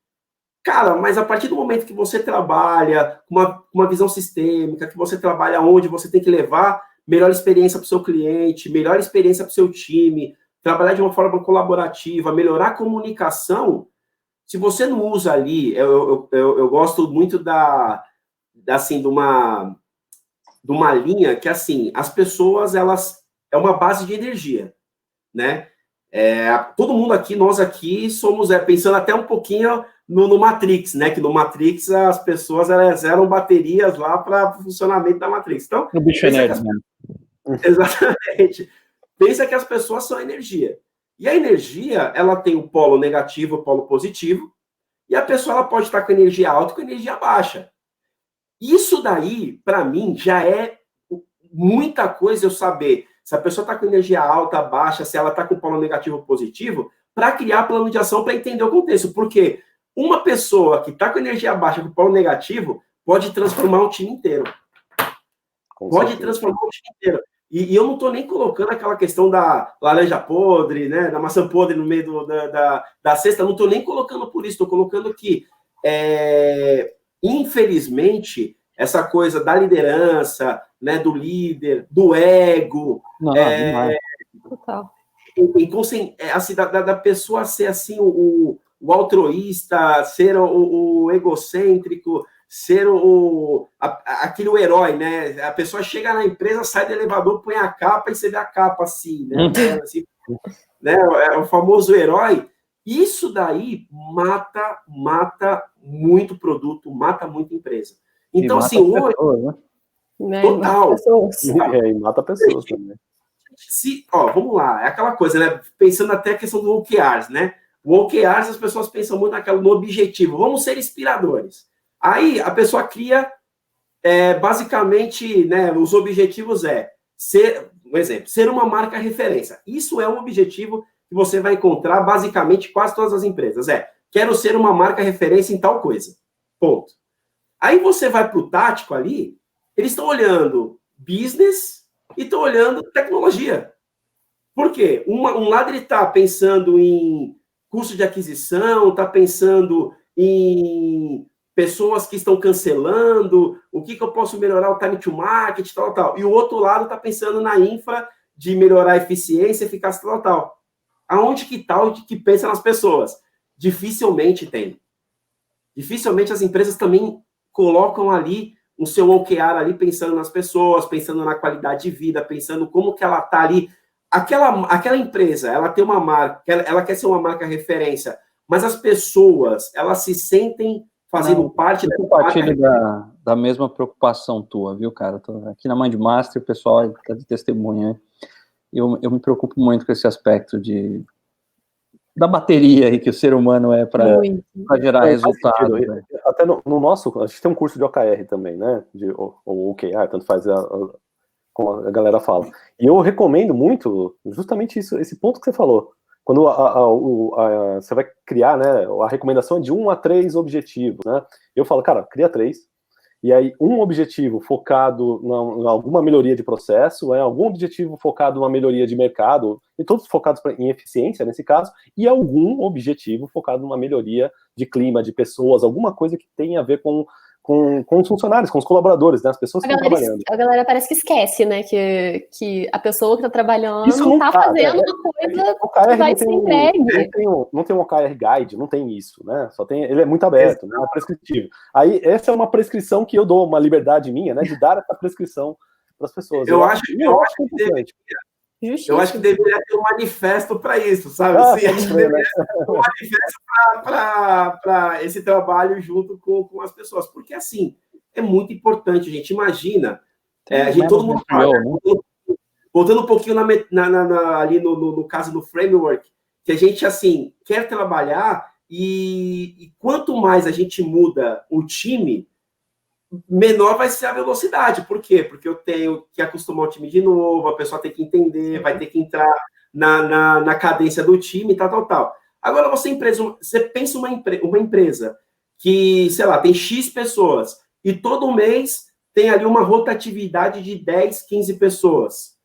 Cara, mas a partir do momento que você trabalha com uma visão sistêmica, que você trabalha onde você tem que levar melhor experiência para o seu cliente, melhor experiência para o seu time, trabalhar de uma forma colaborativa, melhorar a comunicação, se você não usa ali, eu gosto muito assim, de uma linha que, assim, as pessoas, elas, é uma base de energia, né? Todo mundo aqui, nós aqui, somos, pensando até um pouquinho no Matrix, né? Que no Matrix as pessoas, elas eram baterias lá para o funcionamento da Matrix. Então, O bicho é nerd, né? Exatamente. Pensa que as pessoas são energia. E a energia, ela tem o polo negativo, o polo positivo, e a pessoa, ela pode estar com energia alta e com energia baixa. Isso daí, para mim, já é muita coisa eu saber se a pessoa está com energia alta, baixa, se ela está com polo negativo ou positivo, para criar plano de ação para entender o contexto. Porque uma pessoa que está com energia baixa, com polo negativo, pode transformar o time inteiro. Pode transformar o time inteiro. E eu não estou nem colocando aquela questão da laranja podre, né, da maçã podre no meio da cesta, não estou nem colocando por isso, estou colocando que, infelizmente, essa coisa da liderança, né, do líder, do ego, Total. Assim, da pessoa ser assim, o altruísta, ser o egocêntrico, ser aquele herói, né? A pessoa chega na empresa, sai do elevador, põe a capa e você vê a capa assim, né? Assim, né? É o famoso herói. Isso daí mata muito produto, mata muita empresa. Então, assim, hoje... Pessoas, né? Total. E mata pessoas também. Vamos lá, é aquela coisa, né? Pensando até a questão do OKRs, né? O OKRs, as pessoas pensam muito no objetivo. Vamos ser inspiradores. Aí a pessoa cria, basicamente, né? Os objetivos ser, um exemplo, ser uma marca referência. Isso é um objetivo que você vai encontrar basicamente em quase todas as empresas. Quero ser uma marca referência em tal coisa. Ponto. Aí você vai para o tático ali, eles estão olhando business e estão olhando tecnologia. Por quê? Um lado ele está pensando em custo de aquisição, está pensando em pessoas que estão cancelando, o que eu posso melhorar o time to market, tal. E o outro lado está pensando na infra de melhorar a eficiência, eficácia, tal. Aonde que está o que pensa nas pessoas? Dificilmente tem. Dificilmente as empresas também colocam ali o seu OKR ali, pensando nas pessoas, pensando na qualidade de vida, pensando como que ela está ali. Aquela empresa, ela tem uma marca, ela quer ser uma marca referência, mas as pessoas, elas se sentem fazendo parte da compartilho da mesma preocupação tua, viu, cara? Tô aqui na Mindmaster, o pessoal está de testemunha. Eu me preocupo muito com esse aspecto da bateria aí que o ser humano é para gerar resultado. Né? Até no nosso, a gente tem um curso de OKR também, né? Ou OKR, tanto faz como a galera fala. E eu recomendo muito justamente isso, esse ponto que você falou. Quando você vai criar, né? A recomendação é de 1 a 3 objetivos, né? Eu falo, cara, cria 3. E aí, um objetivo focado em alguma melhoria de processo, algum objetivo focado numa melhoria de mercado, e todos focados em eficiência, nesse caso, e algum objetivo focado numa melhoria de clima, de pessoas, alguma coisa que tenha a ver com os funcionários, com os colaboradores, né? As pessoas que estão trabalhando. A galera parece que esquece, né? Que a pessoa que está trabalhando está fazendo uma coisa que vai ser entregue. Não tem um OKR guide, não tem isso, né? Ele é muito aberto, não é prescritivo. Aí, essa é uma prescrição que eu dou, uma liberdade minha, né? De dar essa prescrição para as pessoas. Eu acho que Eu acho que deveria ter um manifesto para isso, sabe? Assim, acho que deveria ter um manifesto para esse trabalho junto com as pessoas. Porque, assim, é muito importante, gente. Imagina, todo mundo fala, voltando um pouquinho ali no caso do framework, que a gente, assim, quer trabalhar e quanto mais a gente muda o time, menor vai ser a velocidade. Por quê? Porque eu tenho que acostumar o time de novo, a pessoa tem que entender, vai ter que entrar na cadência do time, tal. Agora, você pensa uma empresa que, sei lá, tem X pessoas, e todo mês tem ali uma rotatividade de 10, 15 pessoas.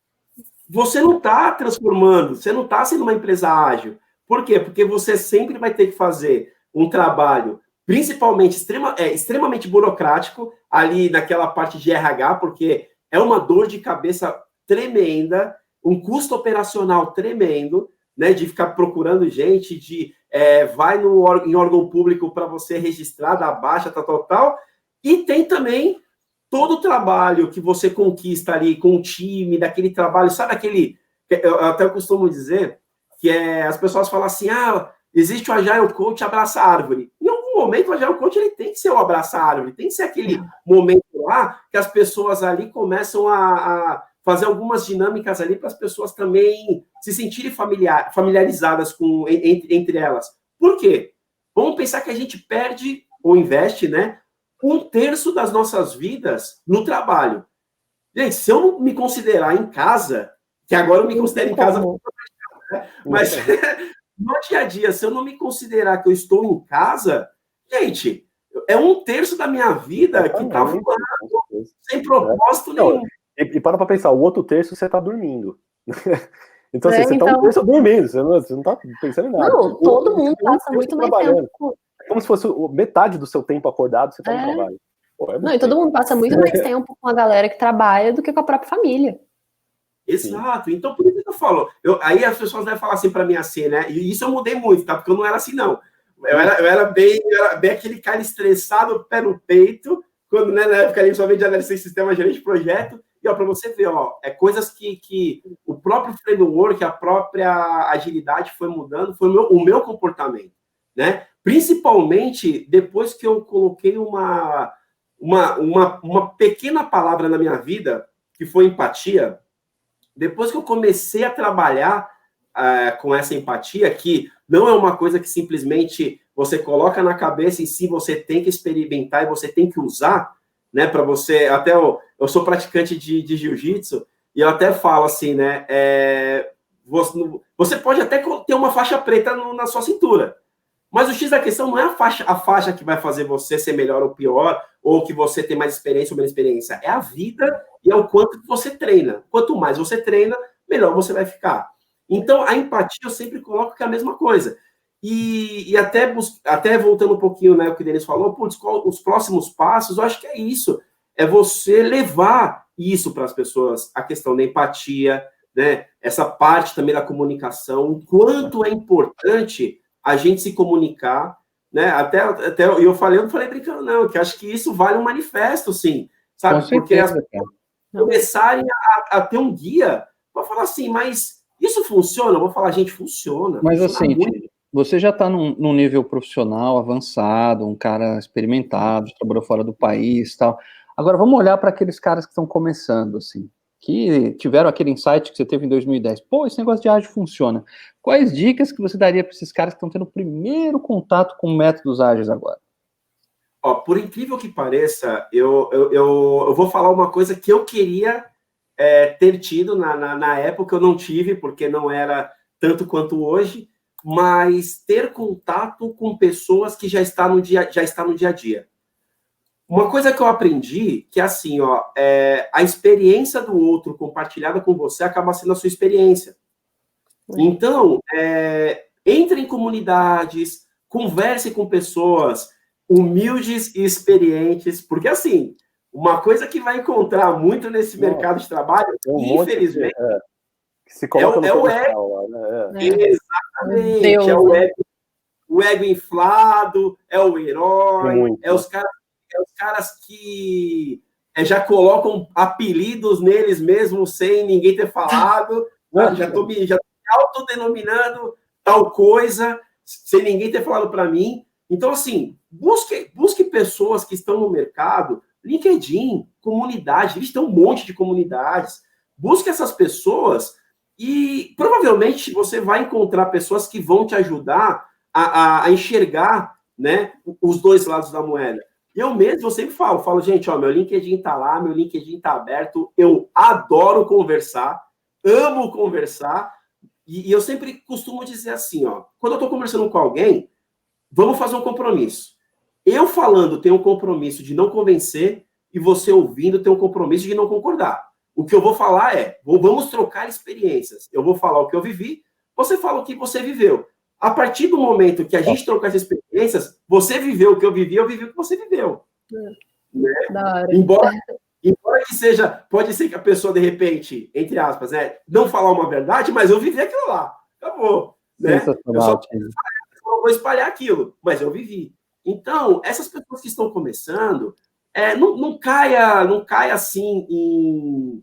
Você não está transformando, você não está sendo uma empresa ágil. Por quê? Porque você sempre vai ter que fazer um trabalho, principalmente extremamente burocrático, ali naquela parte de RH, porque é uma dor de cabeça tremenda, um custo operacional tremendo, né, de ficar procurando gente, vai em órgão público para você registrar, dar baixa, tal. E tem também todo o trabalho que você conquista ali com o time, daquele trabalho, sabe aquele... Eu até costumo dizer que as pessoas falam assim, existe o Agile Coach abraça árvore. Em algum momento, o Agile Coach ele tem que ser o abraça árvore, tem que ser aquele momento lá que as pessoas ali começam a fazer algumas dinâmicas ali para as pessoas também se sentirem familiarizadas entre elas. Por quê? Vamos pensar que a gente perde ou investe, né, 1/3 das nossas vidas no trabalho. Gente, se eu não me considerar em casa, que agora eu me considero em casa, mas no dia a dia, se eu não me considerar que eu estou em casa, gente, é 1/3 da minha vida que está voando, sem propósito nenhum. E para pensar, o outro terço você está dormindo. Então, assim, você está 1/3 dormindo, você não está pensando em nada. Não, todo mundo passa muito mais tempo. É como se fosse metade do seu tempo acordado, você está no trabalho. Não, e todo mundo passa muito mais tempo com a galera que trabalha do que com a própria família. Exato. Sim. Então, por isso que eu falo. Aí as pessoas devem falar assim para mim assim, né? E isso eu mudei muito, tá? Porque eu não era assim, não. Eu era bem aquele cara estressado, pé no peito, quando, né, na época, ali, somente de análise de sistema, gerente de projeto. E, para você ver, coisas que o próprio framework, a própria agilidade foi mudando, foi o meu comportamento, né? Principalmente depois que eu coloquei uma pequena palavra na minha vida, que foi empatia. Depois que eu comecei a trabalhar com essa empatia, que não é uma coisa que simplesmente você coloca na cabeça e sim você tem que experimentar e você tem que usar, né, para você... Até eu sou praticante de jiu-jitsu e eu até falo assim, né, você pode até ter uma faixa preta na sua cintura, mas o X da questão não é a faixa que vai fazer você ser melhor ou pior, ou que você tem mais experiência ou menos experiência. É a vida e é o quanto que você treina. Quanto mais você treina, melhor você vai ficar. Então, a empatia eu sempre coloco que é a mesma coisa. E até voltando um pouquinho, né, o que o Denis falou, os próximos passos, eu acho que é isso. É você levar isso para as pessoas, a questão da empatia, né, essa parte também da comunicação, o quanto é importante a gente se comunicar, né? Até eu não falei brincando, não, que acho que isso vale um manifesto, sim, sabe? Porque as pessoas começarem a ter um guia para falar assim, mas isso funciona? Eu vou falar, gente, funciona. Mas funciona assim, muito. Você já está num nível profissional avançado, um cara experimentado, trabalhou fora do país, tal. Agora vamos olhar para aqueles caras que estão começando, assim, que tiveram aquele insight que você teve em 2010. Pô, esse negócio de ágil funciona. Quais dicas que você daria para esses caras que estão tendo o primeiro contato com métodos ágeis agora? Por incrível que pareça, eu vou falar uma coisa que eu queria ter tido na época, eu não tive, porque não era tanto quanto hoje, mas ter contato com pessoas que já está no dia a dia. Uma coisa que eu aprendi, que é assim, a experiência do outro compartilhada com você acaba sendo a sua experiência. Então, entre em comunidades, converse com pessoas humildes e experientes, porque, assim, uma coisa que vai encontrar muito nesse mercado de trabalho, infelizmente, que se coloca é o ego. Né? Exatamente, é o ego inflado, é o herói, é os caras que já colocam apelidos neles mesmos sem ninguém ter falado, já estou me autodenominando tal coisa, sem ninguém ter falado para mim. Então, assim, busque pessoas que estão no mercado, LinkedIn, comunidade, eles têm um monte de comunidades. Busque essas pessoas e provavelmente você vai encontrar pessoas que vão te ajudar a enxergar, né, os dois lados da moeda. Eu mesmo, eu sempre falo, gente, ó, meu LinkedIn tá lá, meu LinkedIn tá aberto, eu adoro conversar, amo conversar, e eu sempre costumo dizer assim, ó, quando eu tô conversando com alguém, vamos fazer um compromisso. Eu falando tenho um compromisso de não convencer, e você ouvindo tem um compromisso de não concordar. O que eu vou falar vamos trocar experiências. Eu vou falar o que eu vivi, você fala o que você viveu. A partir do momento que a gente trocar as experiências, você viveu o que eu vivi o que você viveu. Né? Da hora. Embora que seja, pode ser que a pessoa, de repente, entre aspas, né, não falar uma verdade, mas eu vivi aquilo lá. Acabou. Né? Eu só vou espalhar aquilo, mas eu vivi. Então, essas pessoas que estão começando, não caia assim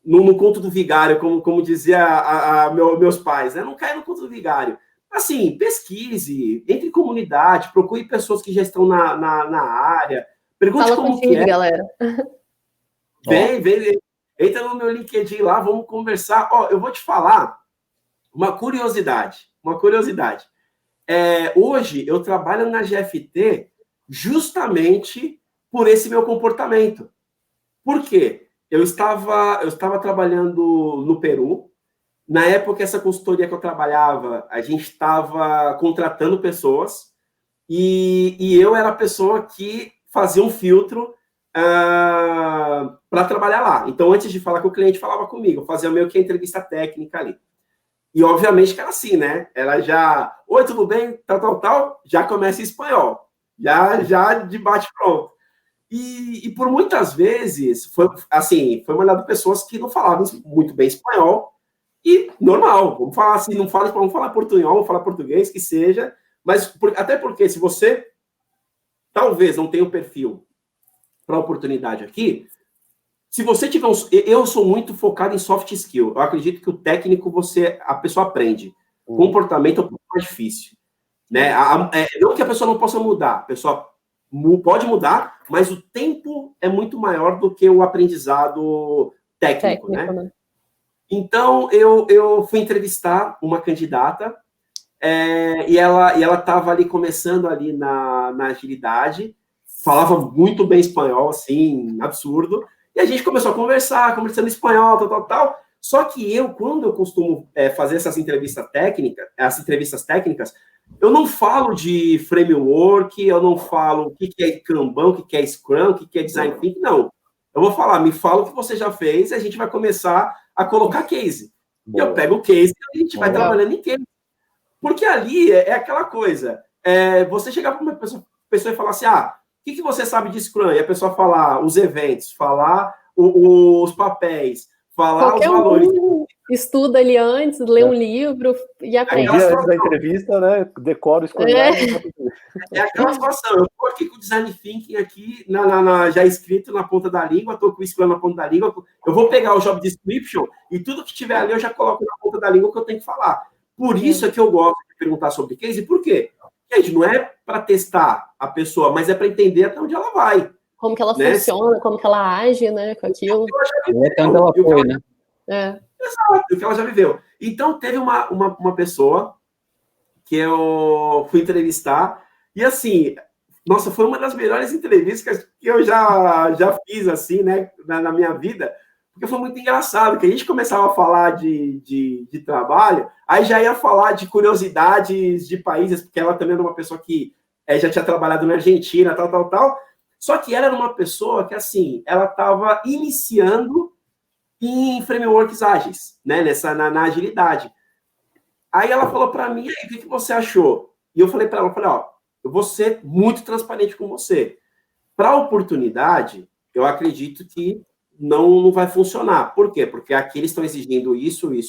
no conto do vigário, como dizia meus pais, né? Não caia no conto do vigário. Assim, pesquise, entre em comunidade, procure pessoas que já estão na área, pergunte como que é. Galera. Vem, entra no meu LinkedIn lá, vamos conversar. Ó, eu vou te falar uma curiosidade. Hoje, eu trabalho na GFT justamente por esse meu comportamento. Por quê? Eu estava trabalhando no Peru. Na época, essa consultoria que eu trabalhava, a gente estava contratando pessoas e eu era a pessoa que fazia um filtro para trabalhar lá. Então, antes de falar com o cliente, falava comigo, eu fazia meio que a entrevista técnica ali. E, obviamente, que era assim, né? Ela já... Oi, tudo bem? Tal. Já começa em espanhol. Já de bate-pronto. E por muitas vezes, foi mandado pessoas que não falavam muito bem espanhol. E normal, vamos falar assim, vamos falar portunhol, vamos falar português, que seja. Mas até porque, se você talvez não tenha um perfil para oportunidade aqui, se você tiver eu sou muito focado em soft skill. Eu acredito que o técnico a pessoa aprende. Comportamento é um pouco mais difícil. Né? Não que a pessoa não possa mudar, a pessoa pode mudar, mas o tempo é muito maior do que o aprendizado técnico, né? Então, eu fui entrevistar uma candidata e ela estava ali começando ali na agilidade, falava muito bem espanhol, assim, absurdo, e a gente começou a conversando espanhol, tal. Só que quando eu costumo fazer essas entrevistas técnicas, eu não falo de framework, eu não falo o que é Kanban, o que é Scrum, o que é Design Thinking, não. Eu vou falar, me fala o que você já fez, e a gente vai começar a colocar case. E eu pego o case e a gente vai trabalhando em case. Porque ali é aquela coisa, você chegar para uma pessoa e falar assim, o que você sabe de Scrum? E a pessoa falar os eventos, falar os papéis, falar os valores. Estuda ali antes, lê um livro e aprende. Antes da entrevista, né? Decora o Scrum. É aquela situação. Eu estou aqui com o Design Thinking aqui, já escrito na ponta da língua, estou com o Scrum na ponta da língua. Eu vou pegar o Job Description e tudo que tiver ali eu já coloco na ponta da língua que eu tenho que falar. Por isso é que eu gosto de perguntar sobre case. Por quê? Gente, não é para testar a pessoa, mas é para entender até onde ela vai. Como que ela funciona, como que ela age, né, com aquilo. Até onde ela foi, né? Exato, o que ela já viveu. Então, teve uma pessoa que eu fui entrevistar e, assim, nossa, foi uma das melhores entrevistas que eu já fiz, assim, né, na minha vida, porque foi muito engraçado, que a gente começava a falar de trabalho, aí já ia falar de curiosidades de países, porque ela também era uma pessoa que já tinha trabalhado na Argentina, tal, só que ela era uma pessoa que, assim, ela estava iniciando em frameworks ágeis, né, na agilidade. Aí ela falou para mim, o que você achou? E eu falei para ela, eu vou ser muito transparente com você. Para a oportunidade, eu acredito que não vai funcionar. Por quê? Porque aqui eles estão exigindo isso. E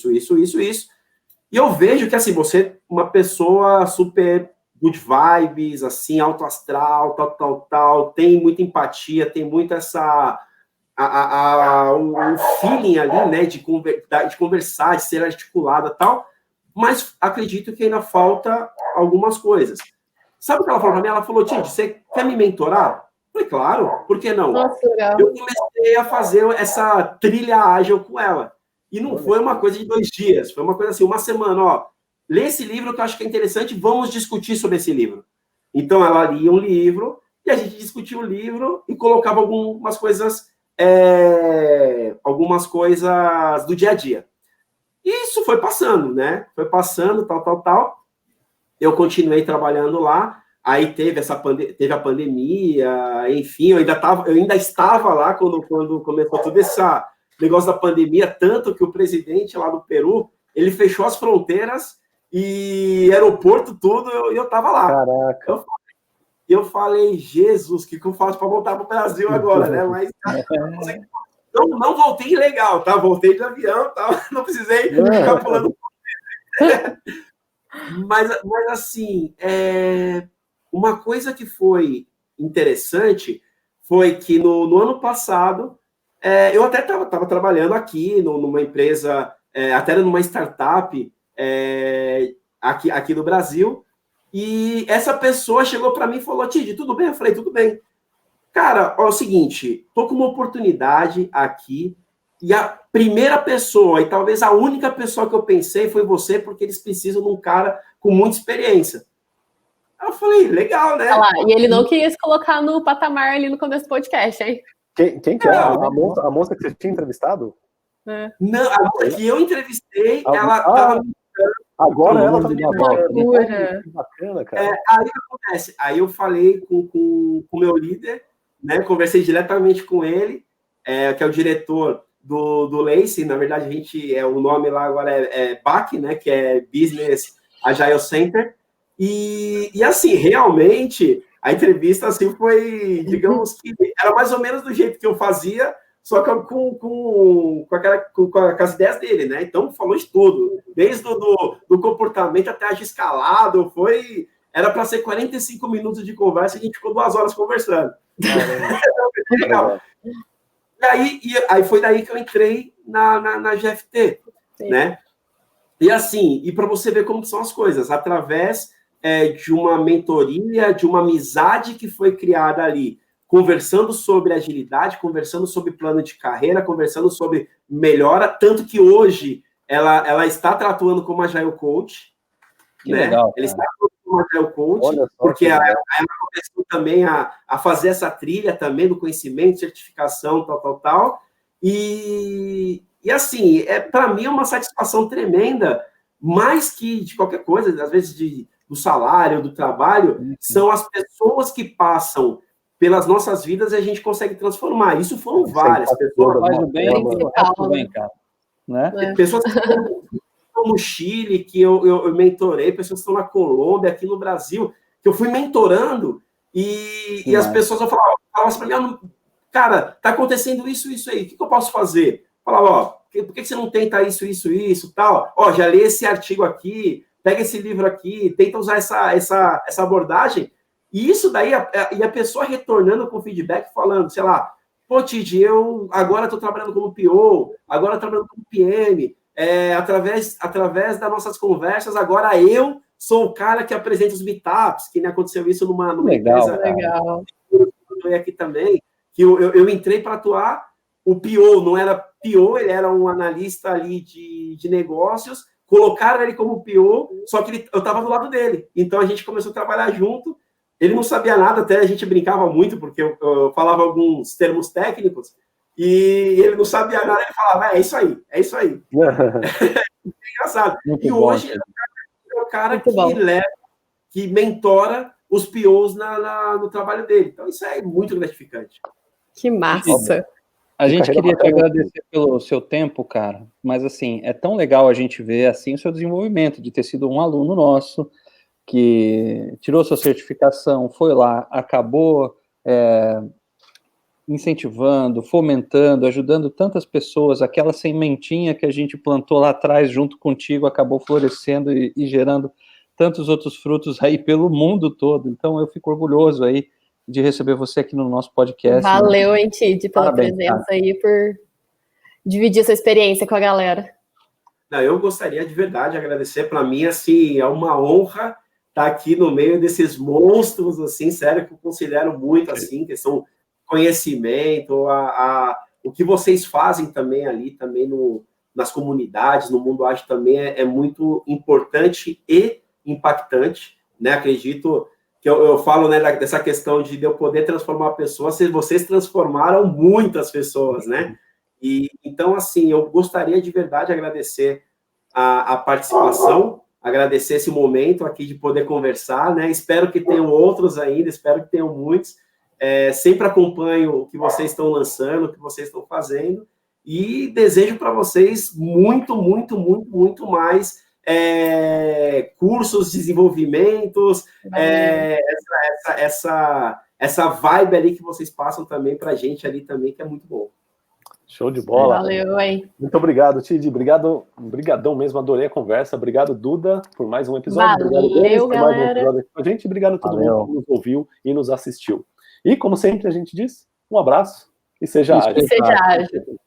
eu vejo que, assim, você é uma pessoa super good vibes, assim, alto astral, tal, tem muita empatia, tem muito um feeling ali, né, de conversar, de ser articulada, tal, mas acredito que ainda falta algumas coisas. Sabe o que ela falou para mim? Ela falou, Tid, você quer me mentorar? Eu falei, claro, por que não? Nossa, legal. Eu comecei a fazer essa trilha ágil com ela. E não foi uma coisa de 2 dias, foi uma coisa assim, uma semana, lê esse livro que eu acho que é interessante, vamos discutir sobre esse livro. Então, ela lia um livro, e a gente discutia o livro e colocava algumas coisas do dia a dia. E isso foi passando, né? Foi passando, tal. Eu continuei trabalhando lá, aí teve a pandemia, enfim, eu ainda estava lá quando começou todo esse negócio da pandemia, tanto que o presidente lá do Peru, ele fechou as fronteiras e aeroporto, tudo, eu estava lá. Caraca. Eu falei, Jesus, o que eu faço para voltar para o Brasil agora, né? Mas não voltei legal, tá? Voltei de avião, tá? Não precisei ficar pulando. Mas assim, uma coisa que foi interessante foi que no ano passado, eu até estava trabalhando aqui numa empresa, até numa startup aqui no Brasil, e essa pessoa chegou para mim e falou, Tid, tudo bem? Eu falei, tudo bem. Cara, é o seguinte, tô com uma oportunidade aqui, e a primeira pessoa, e talvez a única pessoa que eu pensei foi você, porque eles precisam de um cara com muita experiência. Aí eu falei, legal, né? Olha lá, e ele não queria se colocar no patamar ali no começo do podcast, hein? Quem que é? A moça que você tinha entrevistado? Não, a moça que eu entrevistei, ela estava... Agora ela tá me loucura. Que bacana, cara. Aí o que acontece? Aí eu falei com o meu líder, né? Conversei diretamente com ele, que é o diretor do Lace. Na verdade, o nome lá agora é BAC, né? Que é Business Agile Center. E assim, realmente, a entrevista assim foi, digamos que era mais ou menos do jeito que eu fazia, só que com as ideias dele, né? Então, falou de tudo, desde do comportamento até a escalado, era para ser 45 minutos de conversa, e a gente ficou 2 horas conversando. Legal. E aí foi daí que eu entrei na GFT, né? E assim, e para você ver como são as coisas, através de uma mentoria, de uma amizade que foi criada ali, conversando sobre agilidade, conversando sobre plano de carreira, conversando sobre melhora, tanto que hoje ela está atuando como Agile Coach. Que legal. Ele está atuando como Agile Coach, porque ela começou também a fazer essa trilha também do conhecimento, certificação, tal. E assim, para mim é uma satisfação tremenda, mais que de qualquer coisa, às vezes do salário, do trabalho, são as pessoas que passam pelas nossas vidas e a gente consegue transformar. Isso foram várias pessoas. Faz o bem, cara. Né? Pessoas que estão no Chile, que eu mentorei, pessoas que estão na Colômbia, aqui no Brasil, que eu fui mentorando, e as pessoas falavam assim para mim, cara, tá acontecendo isso aí, o que eu posso fazer? Falava, por que você não tenta isso, tal? Já li esse artigo aqui, pega esse livro aqui, tenta usar essa abordagem. E isso daí, e a pessoa retornando com feedback, falando, sei lá, pô, Tid, eu agora estou trabalhando como PO, agora estou trabalhando como PM, através das nossas conversas, agora eu sou o cara que apresenta os meetups, que nem aconteceu isso numa empresa. Legal. Eu aqui também, que eu entrei para atuar, o PO não era PO, ele era um analista ali de negócios, colocaram ele como PO, só que eu estava do lado dele. Então, a gente começou a trabalhar junto. Ele não sabia nada, até a gente brincava muito, porque eu falava alguns termos técnicos, e ele não sabia nada, ele falava, é isso aí. É engraçado. Muito e hoje, ele é o cara que mentora os POs no trabalho dele. Então, isso é muito gratificante. Que massa! A gente queria te agradecer pelo seu tempo, cara, mas assim, é tão legal a gente ver assim o seu desenvolvimento, de ter sido um aluno nosso, que tirou sua certificação, foi lá, acabou incentivando, fomentando, ajudando tantas pessoas, aquela sementinha que a gente plantou lá atrás junto contigo, acabou florescendo e gerando tantos outros frutos aí pelo mundo todo. Então eu fico orgulhoso aí de receber você aqui no nosso podcast. Valeu, hein, Tid, pela presença aí, por dividir sua experiência com a galera. Não, eu gostaria de verdade de agradecer. Para mim, assim, é uma honra estar aqui no meio desses monstros, assim, sério, que eu considero muito, assim, questão conhecimento, o que vocês fazem também ali, também nas comunidades, no mundo ágil também é muito importante e impactante, né? Acredito que eu falo, né, dessa questão de eu poder transformar pessoas, vocês transformaram muitas pessoas, né? E então, assim, eu gostaria de verdade agradecer a participação, agradecer esse momento aqui de poder conversar, né? Espero que tenham outros ainda, espero que tenham muitos. Sempre acompanho o que vocês estão lançando, o que vocês estão fazendo, e desejo para vocês muito mais cursos, desenvolvimentos, essa vibe ali que vocês passam também para a gente ali também, que é muito bom. Show de bola. Valeu, aí. Muito obrigado, Tid. Obrigadão mesmo, adorei a conversa. Obrigado, Duda, por mais um episódio. Valeu, obrigado, Denis, por mais um galera. episódio aqui com a gente. Obrigado a todo mundo que nos ouviu e nos assistiu. E, como sempre, a gente diz, um abraço e seja ágil. Seja ágil.